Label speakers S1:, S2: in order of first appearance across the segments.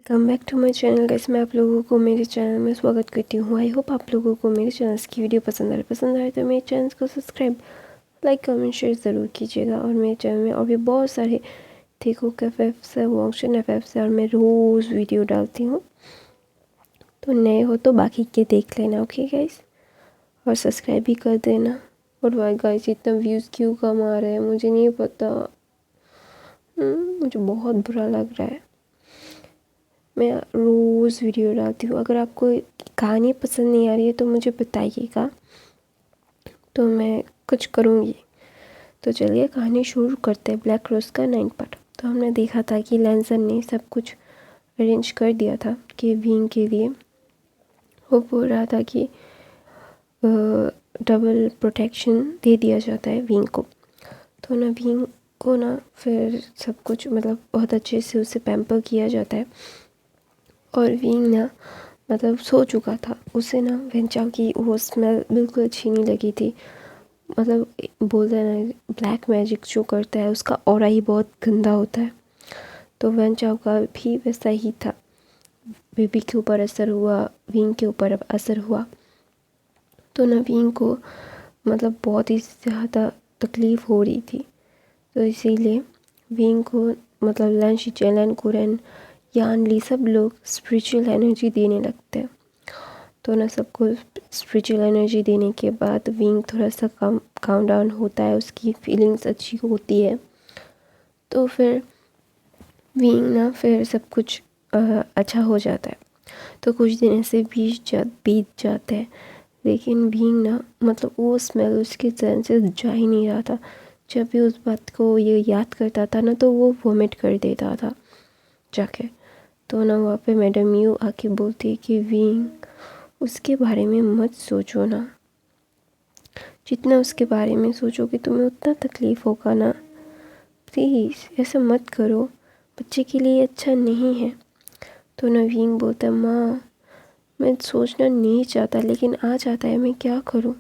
S1: Welcome back to my channel guys. मैं आप लोगों को मेरे चैनल में स्वागत करती हूँ। आई होप आप लोगों को मेरे चैनल की वीडियो पसंद आए तो मेरे चैनल को सब्सक्राइब, लाइक, कमेंट, शेयर ज़रूर कीजिएगा। और मेरे चैनल में और भी बहुत सारे देखो एफ है, वॉक्शन एफ है, और मैं रोज़ वीडियो डालती हूँ, तो नए हो तो बाकी के देख लेना। ओके गाइस, और सब्सक्राइब भी कर देना। और वाई गाइस, इतना व्यूज़ क्यों कम आ रहे हैं मुझे नहीं पता। मुझे बहुत बुरा लग रहा है। मैं रोज़ वीडियो डालती हूँ। अगर आपको कहानी पसंद नहीं आ रही है तो मुझे बताइएगा, तो मैं कुछ करूँगी। तो चलिए कहानी शुरू करते हैं। ब्लैक रोज़ का 9 पार्ट। तो हमने देखा था कि लैंसन ने सब कुछ अरेंज कर दिया था कि विंग के लिए वो बोल रहा था कि डबल प्रोटेक्शन दे दिया जाता है विंग को। तो ना विंग को ना फिर सब कुछ मतलब बहुत अच्छे से उसे पैम्पर किया जाता है। और विंग ना मतलब सो चुका था। उसे ना वेंचाओ की वो स्मेल बिल्कुल अच्छी नहीं लगी थी। मतलब बोलते हैं ना, ब्लैक मैजिक जो करता है उसका ऑरा ही बहुत गंदा होता है। तो वेंचाओ का भी वैसा ही था। बेबी के ऊपर असर हुआ, विंग के ऊपर असर हुआ। तो ना विंग को मतलब बहुत ही ज़्यादा तकलीफ़ हो रही थी। तो इसीलिए विंग को मतलब लैन शिचेलन कुरन यान ली सब लोग स्पिरिचुअल एनर्जी देने लगते हैं। तो ना सबको स्पिरिचुअल एनर्जी देने के बाद विंग थोड़ा सा काम डाउन होता है, उसकी फीलिंग्स अच्छी होती है। तो फिर विंग ना फिर सब कुछ अच्छा हो जाता है। तो कुछ दिन ऐसे बीत जाते हैं, लेकिन विंग ना मतलब वो स्मेल उसके जहन से जा ही नहीं रहा था। जब भी उस बात को ये याद करता था ना तो वो वोमिट कर देता था जाके। तो ना वहाँ पे मैडम यू आके बोलती है कि विंग उसके बारे में मत सोचो ना, जितना उसके बारे में सोचोगे तुम्हें उतना तकलीफ़ होगा ना। प्लीज़ ऐसा मत करो, बच्चे के लिए अच्छा नहीं है। तो नवीन बोलता है, माँ मैं सोचना नहीं चाहता लेकिन आ जाता है, मैं क्या करूँ।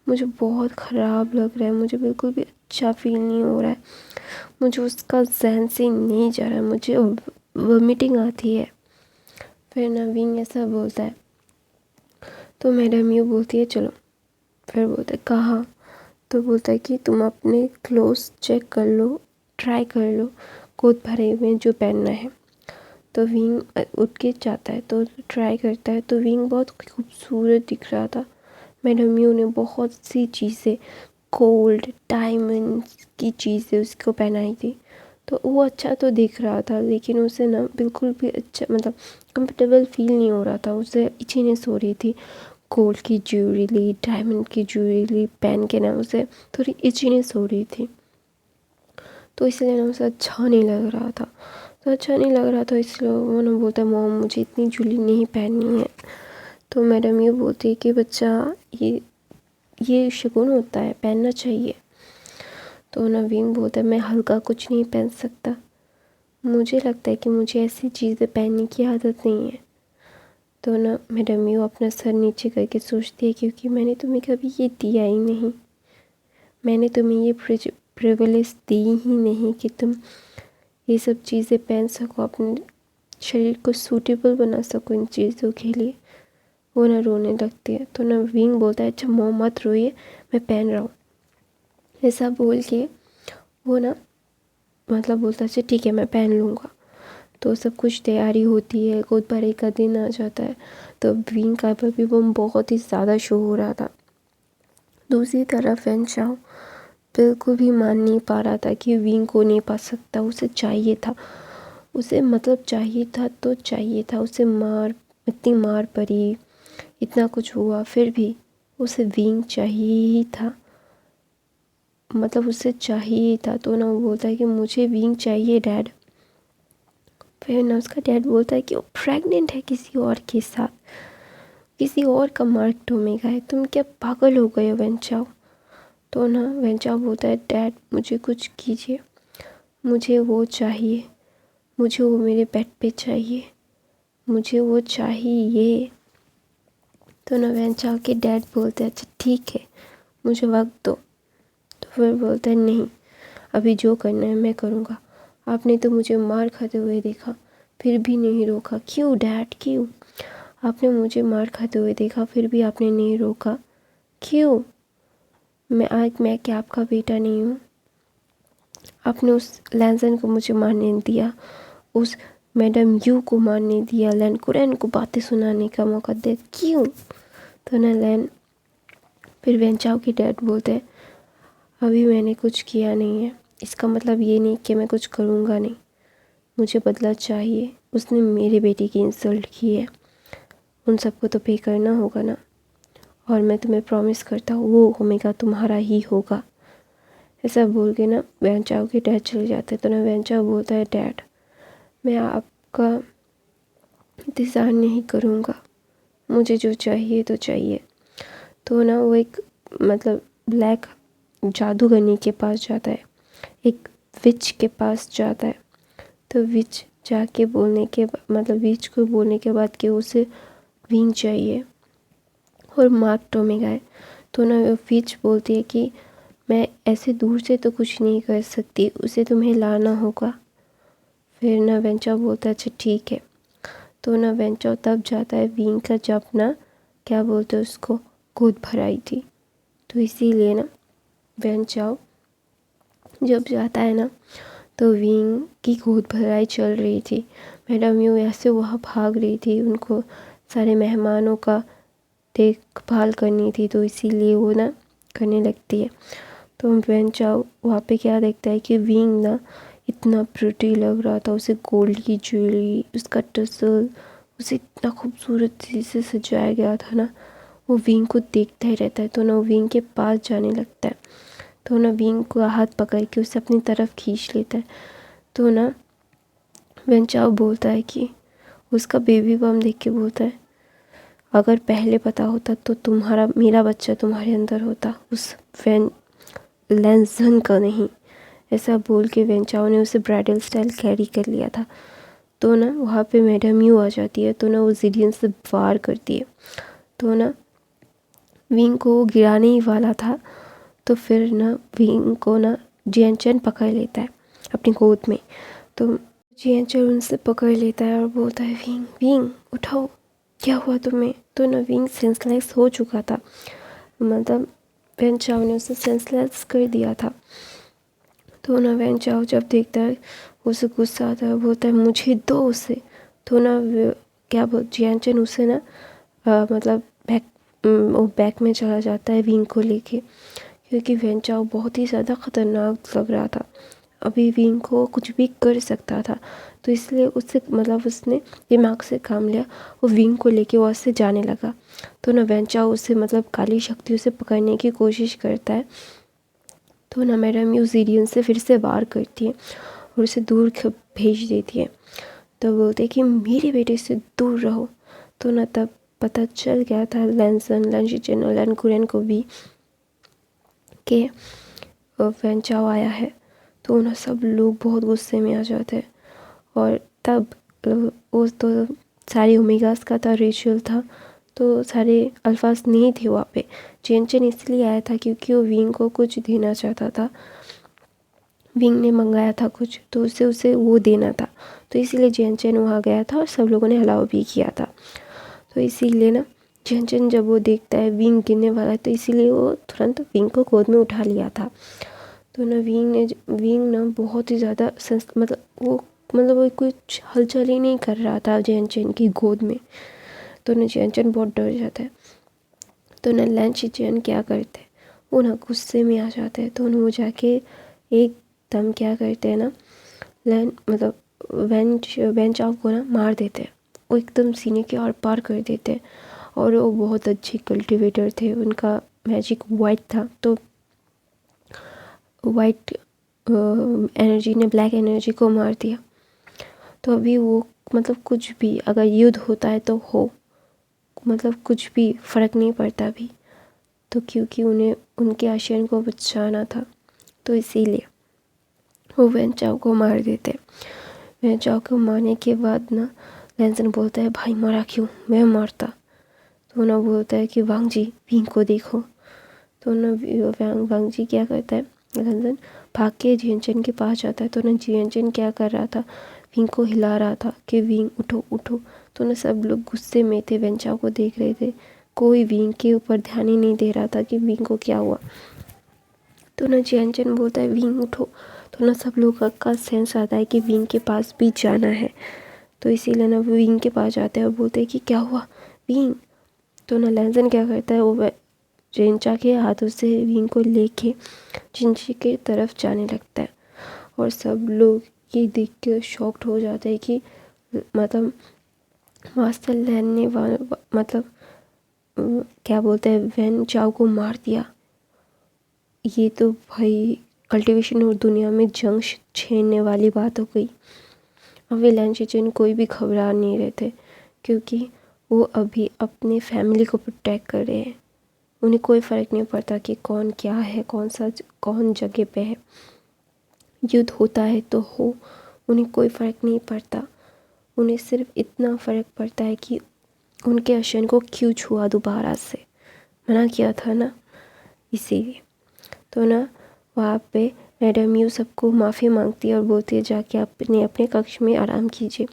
S1: मुझे बहुत ख़राब लग रहा है, मुझे बिल्कुल भी अच्छा फील नहीं हो रहा है। मुझे उसका जहन से नहीं जा रहा है, मुझे वॉमिटिंग आती है। फिर नवीन ऐसा बोलता है। तो मैडम यू बोलती है चलो। फिर बोलता है कहाँ। तो बोलता है कि तुम अपने क्लोथ्स चेक कर लो, ट्राई कर लो कोट भरे में जो पहनना है। तो विंग उठ के जाता है तो ट्राई करता है, तो विंग बहुत खूबसूरत दिख रहा था। मैडम यू ने बहुत सी चीज़ें, गोल्ड डायमंड्स की चीज़ें उसको पहनाई थी। तो वो अच्छा तो दिख रहा था, लेकिन उसे ना बिल्कुल भी अच्छा मतलब कंफर्टेबल फील नहीं हो रहा था। उसे इचीनेस हो रही थी। गोल्ड की ज्वेलरी, डायमंड की ज्वेलरी पहन के ना उसे थोड़ी इचीनेस हो रही थी। तो इसलिए ना उसे अच्छा नहीं लग रहा था। तो अच्छा नहीं लग रहा था इसलिए वो ना बोलता है, मॉम मुझे इतनी ज्वेलरी नहीं पहननी है। तो मैडम ये बोलती है कि बच्चा ये शगुन होता है, पहनना चाहिए। तो नवीन बोलता है मैं हल्का कुछ नहीं पहन सकता, मुझे लगता है कि मुझे ऐसी चीज़ें पहनने की आदत नहीं है। तो ना मैडम यू अपना सर नीचे करके सोचती है, क्योंकि मैंने तुम्हें कभी ये दिया ही नहीं, मैंने तुम्हें ये प्रिविलेज दी ही नहीं कि तुम ये सब चीज़ें पहन सको, अपने शरीर को सूटेबल बना सको इन चीज़ों के लिए। वो ना रोने लगती है। तो ना विंग बोलता है अच्छा मॉम मत रोइए, मैं पहन रहा हूँ। ऐसा बोल के वो ना मतलब बोलता है ठीक है मैं पहन लूँगा। तो सब कुछ तैयारी होती है, गोद भरे का दिन आ जाता है। तो विंग का भी वो बहुत ही ज़्यादा शो हो रहा था। दूसरी तरफ वेंचाओ बिल्कुल भी मान नहीं पा रहा था कि विंग को नहीं पा सकता। उसे चाहिए था, उसे मतलब चाहिए था तो चाहिए था। उसे इतनी मार पड़ी, इतना कुछ हुआ, फिर भी उसे विंग चाहिए ही था। मतलब उसे चाहिए ही था। तो ना वो बोलता है कि मुझे विंग चाहिए डैड। फिर ना उसका डैड बोलता है कि वो प्रेग्नेंट है किसी और के साथ, किसी और का मार्क ढूंढेगा है, तुम क्या पागल हो गए हो वेंचाओ। तो ना वेंचाओ बोलता है डैड मुझे कुछ कीजिए, मुझे वो चाहिए, मुझे वो मेरे बेड पे चाहिए, मुझे वो चाहिए। तो ना वेंचाओ के डैड बोलते हैं अच्छा ठीक है मुझे वक्त दो। तो फिर बोलता है नहीं, अभी जो करना है मैं करूँगा, आपने तो मुझे मार खाते हुए देखा, फिर भी नहीं रोका। क्यों डैड, क्यों? आपने मुझे मार खाते हुए देखा, फिर भी आपने नहीं रोका, क्यों? मैं क्या आपका बेटा नहीं हूँ? आपने उस लैंसन को मुझे मारने दिया, उस मैडम यू को मारने दिया, लैन कुरैन को बातें सुनाने का मौका दे, क्यों? तो ना लैन फिर वेंचाओ के डैड बोलते हैं, अभी मैंने कुछ किया नहीं है, इसका मतलब ये नहीं कि मैं कुछ करूँगा नहीं, मुझे बदला चाहिए। उसने मेरे बेटे की इंसल्ट की है, उन सबको तो पे करना होगा ना, और मैं तुम्हें प्रॉमिस करता हूँ वो ओमेगा तुम्हारा ही होगा। ऐसा बोल के ना वेंचाओ के डैड चले जाते हैं। तो ना वेंचाओ बोलता है, डैड मैं आपका इंतज़ार नहीं करूँगा, मुझे जो चाहिए तो चाहिए। तो ना वो एक मतलब ब्लैक जादूगरनी के पास जाता है, एक विच के पास जाता है। तो विच जाके बोलने के मतलब विच को बोलने के बाद कि उसे विंग चाहिए और मार्क टोमेगा है। तो ना विच बोलती है कि मैं ऐसे दूर से तो कुछ नहीं कर सकती, उसे तुम्हें लाना होगा। फिर ना वेंचाओ बोलता है, अच्छा ठीक है। तो ना वेंचाओ तब जाता है विंग का जब ना क्या बोलते हैं उसको गोद भराई थी। तो इसीलिए ना वेंचाओ जब जाता है ना तो विंग की गोद भराई चल रही थी। मैडम यू ऐसे वहाँ भाग रही थी, उनको सारे मेहमानों का देखभाल करनी थी, तो इसीलिए वो ना करने लगती है। तो वेंचाओ वहाँ पे क्या देखता है कि विंग ना इतना प्रिटी लग रहा था, उसे गोल्ड की ज्वेलरी, उसका टसल, उसे इतना खूबसूरत से सजाया गया था ना, वो विंग को देखता ही रहता है। तो ना वो विंग के पास जाने लगता है। तो ना विंग को हाथ पकड़ के उसे अपनी तरफ खींच लेता है। तो ना वेंचाओ बोलता है कि उसका बेबी बम देख के बोलता है, अगर पहले पता होता तो तुम्हारा मेरा बच्चा तुम्हारे अंदर होता, उस लैंसन का नहीं। ऐसा बोल के वेंचाओ ने उसे ब्राइडल स्टाइल कैरी कर लिया था। तो ना वहाँ पे मैडम यू आ जाती है। तो ना वो जिलियन से वार करती है। तो ना विंग को वो गिराने ही वाला था, तो फिर ना विंग को ना जियनचन पकड़ लेता है अपनी गोद में। तो जियनचन उनसे पकड़ लेता है और बोलता है, विंग विंग उठाओ, क्या हुआ तुम्हें? तो ना विंग सेंसलेस हो चुका था, मतलब वेंचाओ ने उसे सेंसलेस कर दिया था। तो ना वेंचाओ जब देखता है उसे गुस्सा आता है, बोलता है मुझे दो उसे। तो ना क्या बोल जियनचन उसे ना मतलब वो बैक में चला जाता है विंग को लेके, क्योंकि वेंचाओ बहुत ही ज़्यादा ख़तरनाक लग रहा था, अभी विंग को कुछ भी कर सकता था। तो इसलिए उससे मतलब उसने दिमाग से काम लिया, वो विंग को लेके वहाँ से जाने लगा। तो ना वेंचाओ उसे मतलब काली शक्ति उसे पकड़ने की कोशिश करता है। तो ना मैडम यूजीरियन से फिर से वार करती है और उसे दूर भेज देती है। तो बोलते कि मेरे बेटे से दूर रहो। तो ना तब पता चल गया था लैंसन लंशिचन और लैनकुरन को भी कि वेंचाओ आया है। तो ना सब लोग बहुत गुस्से में आ जाते हैं। और तब वो तो सारे ओमेगास का था रिचुअल था, तो सारे अल्फाज नहीं थे वहाँ पे। चेंचन इसलिए आया था क्योंकि वो विंग को कुछ देना चाहता था, विंग ने मंगाया था कुछ, तो उसे वो देना था। तो इसीलिए चेंचन वहाँ गया था और सब लोगों ने अलाउ भी किया था। तो इसीलिए ना चेंचन जब वो देखता है विंग गिरने वाला है, तो इसीलिए वो तुरंत विंग को गोद में उठा लिया था। तो ना विंग ना बहुत ही ज़्यादा मतलब वो कुछ हलचल ही नहीं कर रहा था चेंचन की गोद में। तो ना चेंचन बहुत डर जाता है। तो ना लैनशिचन क्या करते हैं, वो ना गुस्से में आ जाते हैं। तो वो जाके एकदम क्या करते हैं ना, वेंचाओ को ना मार देते हैं, वो एकदम सीने के आर पार कर देते हैं। और वो बहुत अच्छे कल्टीवेटर थे, उनका मैजिक वाइट था, तो वाइट एनर्जी ने ब्लैक एनर्जी को मार दिया। तो अभी वो मतलब कुछ भी अगर युद्ध होता है तो हो, मतलब कुछ भी फ़र्क नहीं पड़ता अभी, तो क्योंकि उन्हें उनके आशियन को बचाना था, तो इसीलिए वो वेंचाओ को मार देते। वेंचाओ को मारने के बाद ना लैंसन बोलता है, भाई मारा क्यों, मैं मारता। तो ना बोलता है कि वांग जी विंग को देखो। तो ना वांग जी क्या करता है, लैंसन भाग के जियनचन के पास जाता है। तो ना जियनचन क्या कर रहा था, विंग को हिला रहा था कि विंग उठो उठो। तो ना सब लोग गुस्से में थे, वेंचाओ को देख रहे थे, कोई विंग के ऊपर ध्यान ही नहीं दे रहा था कि विंग को क्या हुआ। तो ना जियानचेन बोलता है विंग उठो। तो ना सब लोगों का सेंस आता है कि विंग के पास भी जाना है। तो इसीलिए ना वो विंग के पास जाते हैं और बोलते हैं कि क्या हुआ विंग। तो ना लैंसन क्या करता है, वो जिनचा के हाथों से विंग को लेके जिनची के तरफ जाने लगता है। और सब लोग ये देख के शॉक्ड हो जाते हैं कि मतलब मास्टर लैन ने मतलब क्या बोलते हैं वैन चाओ को मार दिया। ये तो भाई कल्टीवेशन और दुनिया में जंग छेड़ने वाली बात हो गई। अब वे लैन चेचन कोई भी घबरा नहीं रहे थे, क्योंकि वो अभी अपने फैमिली को प्रोटेक्ट कर रहे हैं। उन्हें कोई फ़र्क नहीं पड़ता कि कौन क्या है, कौन जगह पे है। युद्ध होता है तो हो, उन्हें कोई फ़र्क नहीं पड़ता। उन्हें सिर्फ इतना फ़र्क पड़ता है कि उनके अशन को क्यों छुआ दोबारा से, मना किया था ना, इसीलिए। तो ना वहाँ पे मैडम यू सबको माफ़ी मांगती है और बोलती है जाके अपने अपने कक्ष में आराम कीजिए।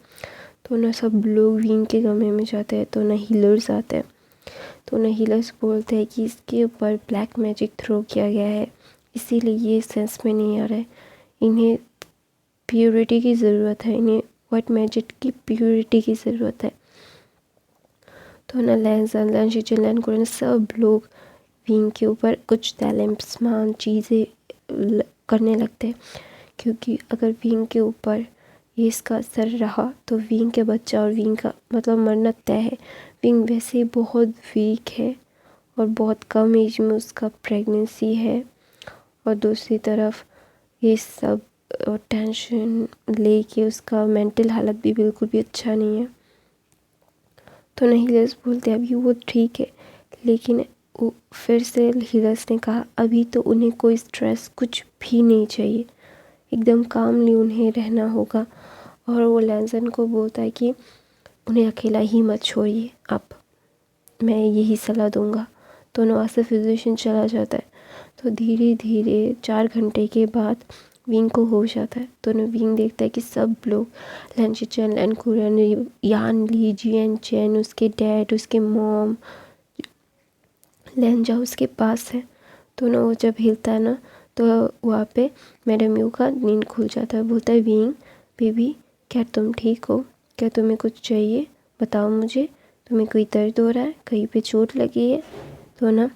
S1: तो ना सब लोग विंग के कमरे में जाते हैं। तो ना हीलर्स आते हैं। तो ना हीलर्स बोलते हैं कि इसके ऊपर ब्लैक मैजिक थ्रो किया गया है, इसीलिए ये सेंस में नहीं आ रहा है। इन्हें प्योरिटी की ज़रूरत है, इन्हें वाइट मैजिक की प्योरिटी की ज़रूरत है। तो ना लैन शिचन को सब लोग विंग के ऊपर कुछ तैलिस्मान चीज़ें करने लगते हैं, क्योंकि अगर विंग के ऊपर ये इसका असर रहा तो विंग के बच्चा और विंग का मतलब मरना तय है। विंग वैसे ही बहुत वीक है और बहुत कम एज में उसका प्रेगनेंसी है, और दूसरी तरफ ये सब टेंशन लेके उसका मेंटल हालत भी बिल्कुल भी अच्छा नहीं है। तो ना हीलर्स बोलते अभी वो ठीक है, लेकिन फिर से हीलर्स ने कहा अभी तो उन्हें कोई स्ट्रेस कुछ भी नहीं चाहिए, एकदम कामली उन्हें रहना होगा। और वो लैंसन को बोलता है कि उन्हें अकेला ही मत छोड़िए, अब मैं यही सलाह दूंगा। तो वहाँ से फिजिशियन चला जाता है। तो धीरे धीरे 4 घंटे के बाद विंग को होश आता है। तो ना विंग देखता है कि सब लोग लैन शिचन, लैन कुरन, यान ली, जियन चैन, उसके डैड, उसके मॉम, लैन जाओ उसके पास है। तो ना वो जब हिलता है ना, तो वहाँ पे मैडम यू का नींद खुल जाता है। बोलता है विंग बेबी क्या तुम ठीक हो, क्या तुम्हें कुछ चाहिए, बताओ मुझे, तुम्हें कोई दर्द हो रहा है, कहीं पे चोट लगी है। तो ना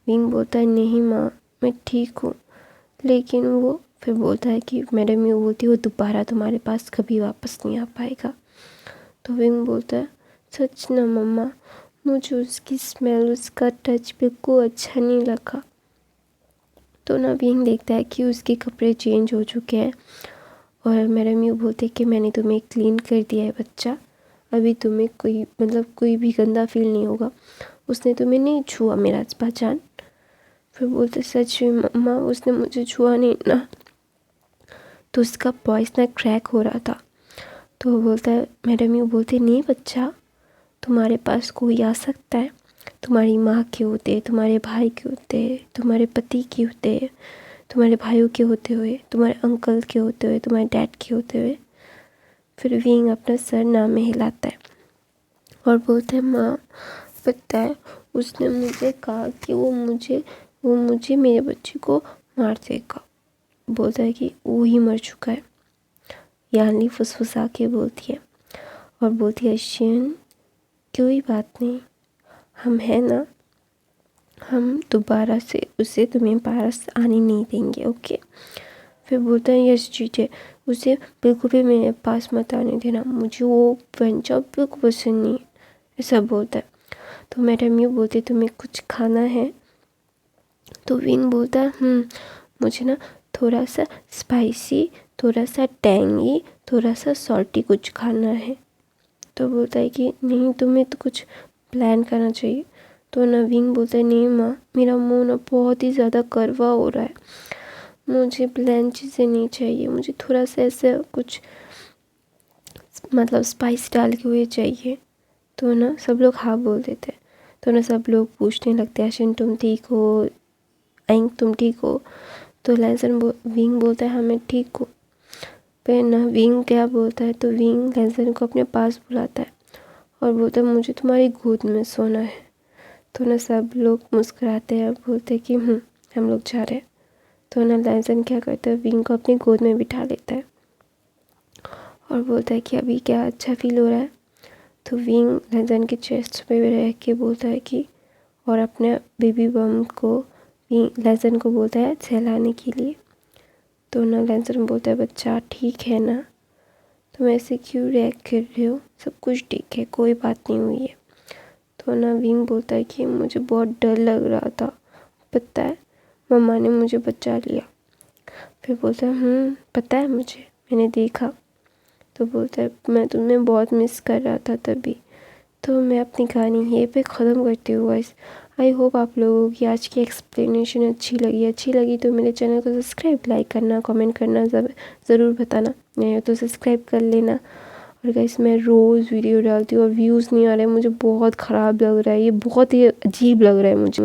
S1: विंग बोलता है नहीं माँ मैं ठीक हूँ। लेकिन वो फिर बोलता है कि मैडम यू बोलती है वो दोबारा तुम्हारे पास कभी वापस नहीं आ पाएगा। तो विंग बोलता है सच ना मम्मा, मुझे उसकी स्मेल, उसका टच बिल्कुल अच्छा नहीं लगा। तो ना विंग देखता है कि उसके कपड़े चेंज हो चुके हैं, और मैडम यू बोलते कि मैंने तुम्हें क्लीन कर दिया है बच्चा, अभी तुम्हें कोई भी गंदा फील नहीं होगा, उसने तुम्हें नहीं छुआ मेरा पहचान। फिर बोलते सच में मम्मा उसने मुझे छुआ नहीं ना। तो उसका वॉइस ना क्रैक हो रहा था। तो वो बोलता है मैडम यू बोलते नहीं बच्चा, तुम्हारे पास कोई आ सकता है, तुम्हारी माँ के होते, तुम्हारे भाई के होते, तुम्हारे पति के होते, तुम्हारे भाइयों के होते हुए, तुम्हारे अंकल के होते हुए, तुम्हारे डैड के होते हुए। फिर विंग अपना सर ना में हिलाता है और बोलता है माँ पता है उसने मुझे कहा कि वो मुझे मेरे बच्चे को मार देगा। बोलता है कि वो ही मर चुका है। यानी फुसफुसा के बोलती है और बोलती है शिन कोई बात नहीं, हम हैं ना, हम दोबारा से उसे तुम्हें पास आने नहीं देंगे, ओके। फिर बोलता है यस जीजे, उसे बिल्कुल भी मेरे पास मत आने देना, मुझे वो वेंचर बिल्कुल पसंद नहीं, ऐसा बोलता है। तो मैडम यू बोलती तुम्हें कुछ खाना है। तो विंग बोलता है मुझे ना थोड़ा सा स्पाइसी, थोड़ा सा टैंगी, थोड़ा सा सॉल्टी कुछ खाना है। तो बोलता है कि नहीं तुम्हें तो कुछ प्लान करना चाहिए। तो ना विंग बोलता है नहीं माँ मेरा मुंह ना बहुत ही ज़्यादा कड़वा हो रहा है, मुझे प्लान चीज़ें नहीं चाहिए, मुझे थोड़ा सा ऐसे कुछ मतलब स्पाइस डाल के हुए चाहिए। तो ना सब लोग हाँ बोल देते हैं। तो ना सब लोग पूछने लगते हैं आशिन तुम ठीक हो, एंग तुम ठीक हो। तो विंग बोलता है हाँ मैं ठीक हूँ। फिर ना विंग क्या बोलता है, तो विंग लेजन को अपने पास बुलाता है और बोलता है मुझे तुम्हारी गोद में सोना है। तो ना सब लोग मुस्कुराते हैं, बोलते हैं कि हम लोग जा रहे हैं। तो ना लेजन क्या करता है, विंग को अपनी गोद में बिठा लेता है और बोलता है कि अभी क्या अच्छा फील हो रहा है। तो विंग लेजन के चेस्ट पे रह के बोलता है कि, और अपने बेबी बम को विंग लेजन को बोलता है सहलाने के लिए। तो ना लेजन बोलता है बच्चा ठीक है ना, तुम ऐसे क्यों रिएक्ट कर रहे हो, सब कुछ ठीक है, कोई बात नहीं हुई है। तो ना विंग बोलता है कि मुझे बहुत डर लग रहा था, पता है मम्मा ने मुझे बचा लिया। फिर बोलता है पता है मुझे, मैंने देखा। तो बोलता है मैं तुम्हें बहुत मिस कर रहा था तभी। तो मैं अपनी कहानी यहीं पे ख़त्म करती हूँ गाइस। आई होप आप लोगों की आज की एक्सप्लेनेशन अच्छी लगी तो मेरे चैनल को सब्सक्राइब, लाइक करना, कमेंट करना ज़रूर बताना, नहीं हो तो सब्सक्राइब कर लेना। और गाइस मैं रोज़ वीडियो डालती हूँ और व्यूज़ नहीं आ रहे, मुझे बहुत ख़राब लग रहा है, ये बहुत ही अजीब लग रहा है मुझे।